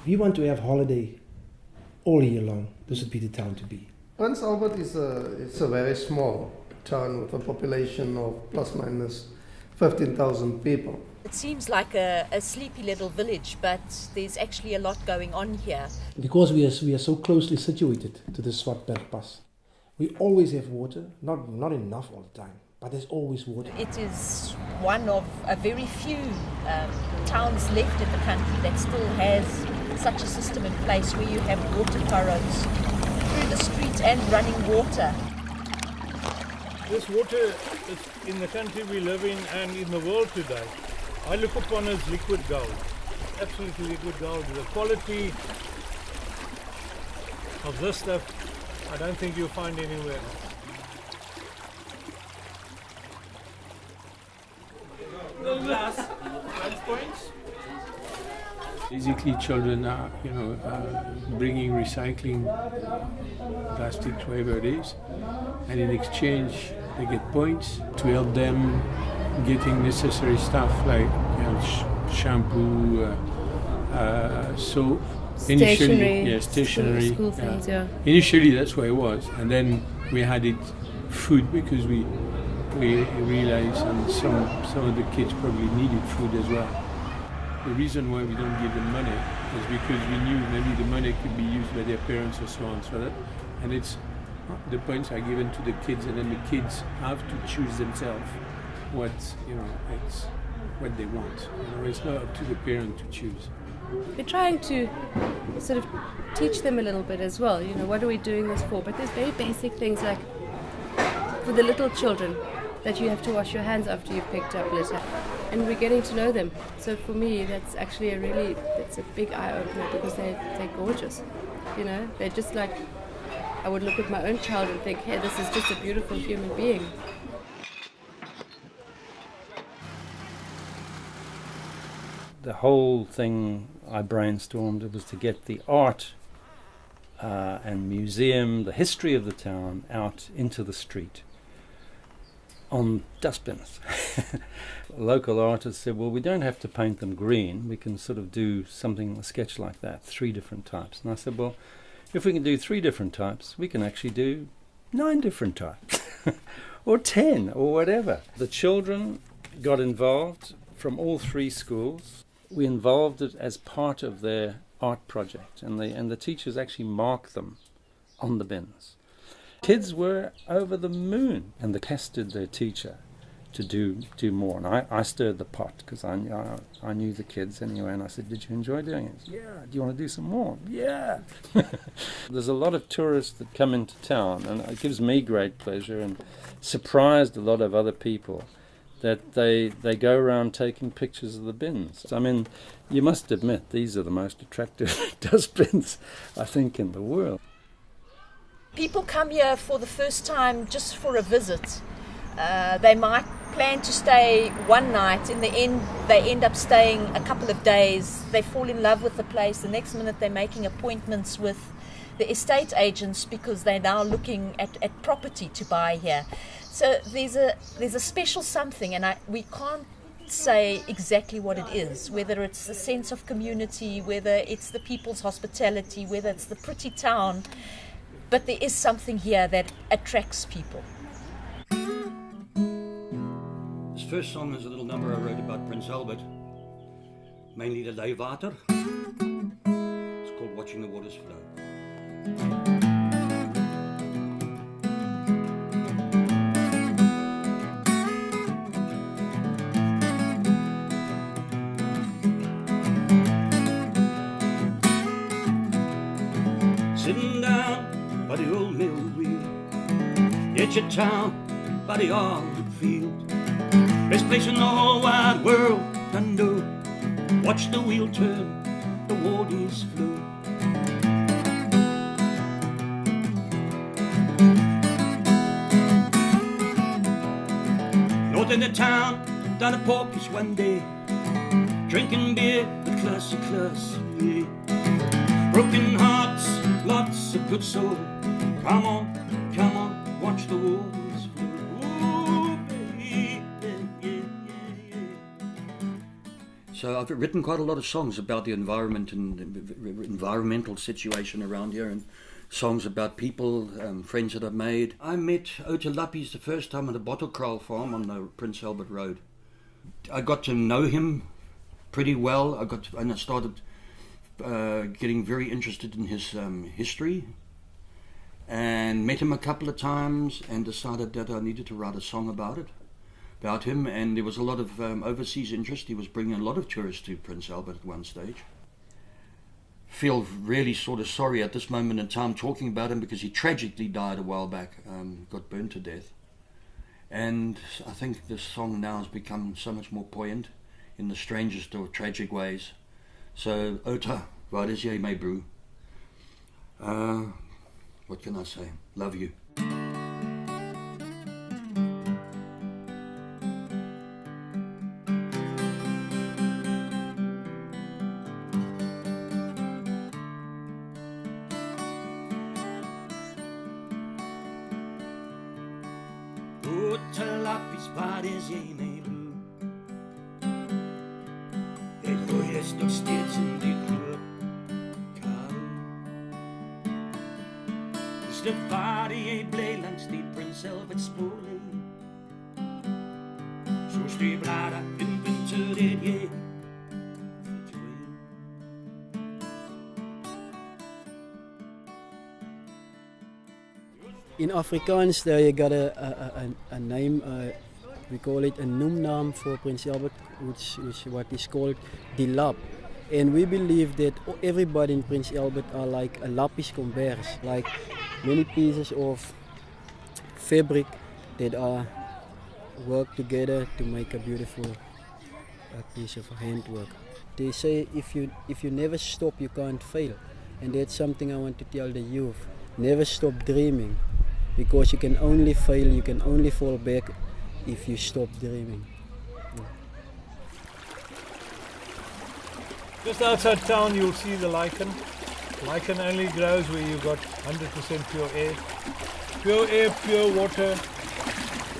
we want to have holiday all year long. This would be the town to be. Prince Albert is a very small town with a population of plus minus 15,000 people. It seems like a sleepy little village, but there's actually a lot going on here. Because we are so closely situated to the Swartberg Pass, we always have water, not enough all the time, but there's always water. It is one of a very few towns left in the country that still has such a system in place where you have water furrows through the street and running water. This water is in the country we live in and in the world today. I look upon as liquid gold, absolutely liquid gold. The quality of this stuff, I don't think you'll find anywhere else. The glass points. Basically, children are, bringing recycling plastics wherever it is, and in exchange they get points to help them getting necessary stuff like shampoo, soap. Stationery. Stationery. School things, yeah. Initially, that's where it was, and then we added food because we realized some of the kids probably needed food as well. The reason why we don't give them money is because we knew maybe the money could be used by their parents or so on, so that, and it's the points are given to the kids, and then the kids have to choose themselves it's what they want. It's not up to the parent to choose. We're trying to sort of teach them a little bit as well. What are we doing this for? But there's very basic things like for the little children that you have to wash your hands after you've picked up litter. And we're getting to know them. So for me, that's actually it's a big eye-opener because they're gorgeous. They're just like, I would look at my own child and think, hey, this is just a beautiful human being. The whole thing I brainstormed, it was to get the art and museum, the history of the town out into the street on dustbins. Local artists said, well, we don't have to paint them green, we can sort of do something, a sketch like that, 3 different types. And I said, well, if we can do 3 different types, we can actually do 9 different types or 10 or whatever. The children got involved from all 3 schools. We involved it as part of their art project, and the teachers actually marked them on the bins. Kids were over the moon, and they pestered their teacher to do more. And I stirred the pot because I knew the kids anyway, and I said, did you enjoy doing it? Yeah. Do you want to do some more? Yeah. There's a lot of tourists that come into town, and it gives me great pleasure and surprised a lot of other people that they go around taking pictures of the bins. I mean, you must admit these are the most attractive dustbins, I think, in the world. People come here for the first time just for a visit. They might plan to stay one night. In the end, they end up staying a couple of days. They fall in love with the place. The next minute, they're making appointments with the estate agents because they're now looking at property to buy here. So there's a special something, and we can't say exactly what it is, whether it's the sense of community, whether it's the people's hospitality, whether it's the pretty town, but there is something here that attracts people. This first song is a little number I wrote about Prince Albert, mainly the Leeuwater. It's called Watching the Waters Flow. Sitting down by the old mill wheel, edge of town by the olive field, best place in the whole wide world to know. Watch the wheel turn, the waters flow. North in the town, down at Porkies one day, drinking beer with classy, yeah. Broken hearts, lots of good soul. Come on, watch the waters flow. Ooh, baby, yeah. So I've written quite a lot of songs about the environment and the environmental situation around here, and songs about people, friends that I've made. I met Ota Lappies the first time at a bottle farm on the Prince Albert Road. I got to know him pretty well. I started getting very interested in his history, and met him a couple of times and decided that I needed to write a song about him, and there was a lot of overseas interest. He was bringing a lot of tourists to Prince Albert at one stage. Feel really sort of sorry at this moment in time talking about him because he tragically died a while back, got burned to death. And I think this song now has become so much more poignant in the strangest of tragic ways. So, Ota, waar is jy my broer? What can I say? Love you. Ota Lappies, waar is jy my broer? Jy gooi is nog steeds in die groep Karoo. Is dit waar jy bly langs die Prince Albert spole? Soos die blare in winter het jy verdwyn. In Afrikaans, there you got a name, we call it a noemnaam for Prince Albert, which what is called die lap. And we believe that everybody in Prince Albert are like a lappies converse, like many pieces of fabric that are worked together to make a beautiful piece of handwork. They say if you never stop, you can't fail. And that's something I want to tell the youth. Never stop dreaming. Because you can only fail, you can only fall back if you stop dreaming. Yeah. Just outside town you'll see the lichen. Lichen only grows where you've got 100% pure air. Pure air, pure water,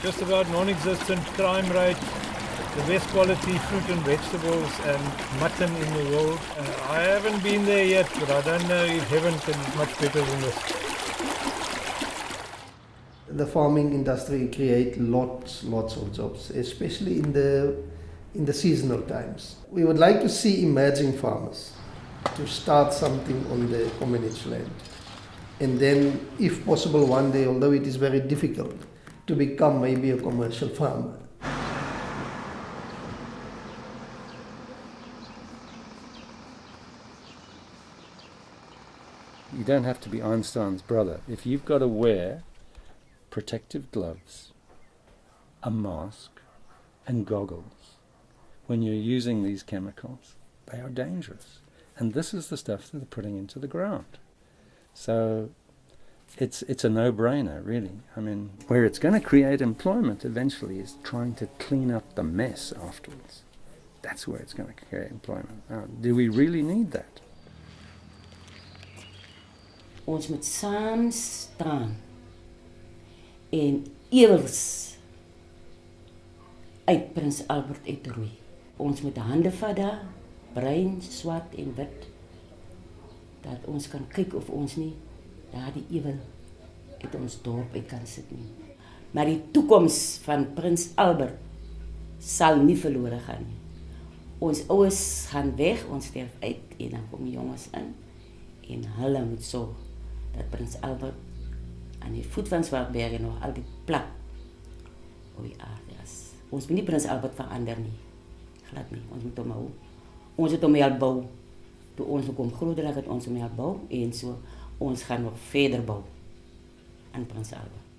just about non-existent crime rate, the best quality fruit and vegetables and mutton in the world. I haven't been there yet, but I don't know if heaven can be much better than this. The farming industry create lots of jobs, especially in the seasonal times. We would like to see emerging farmers to start something on the community land, and then, if possible, one day, although it is very difficult, to become maybe a commercial farmer. You don't have to be Einstein's brother. If you've got to wear protective gloves, a mask, and goggles when you're using these chemicals, they are dangerous. And this is the stuff that they're putting into the ground. So it's a no-brainer, really. I mean, where it's going to create employment eventually is trying to clean up the mess afterwards. That's where it's going to create employment. Now, do we really need that? Ons moet saam staan en ewels uit Prins Albert uitroei. Ons moet hande vat daar, bruin, swart en wit, dat ons kan kyk of ons nie daardie ewel uit ons dorp uit kan sit nie. Maar die toekoms van Prins Albert sal nie verlore gaan nie. Ons ouers gaan weg, ons sterf uit en dan kom die jongens in en hulle moet sorg dat Prins Albert aan die voet van Swartberg nog altyd plat op die aarde is. Ons moet nie Prins Albert verander nie. Glad nie. Ons moet hom hou. Ons het hom help bou. Toe ons kom groter, dat ons hom help bou en so ons gaan nog verder bou aan Prins Albert.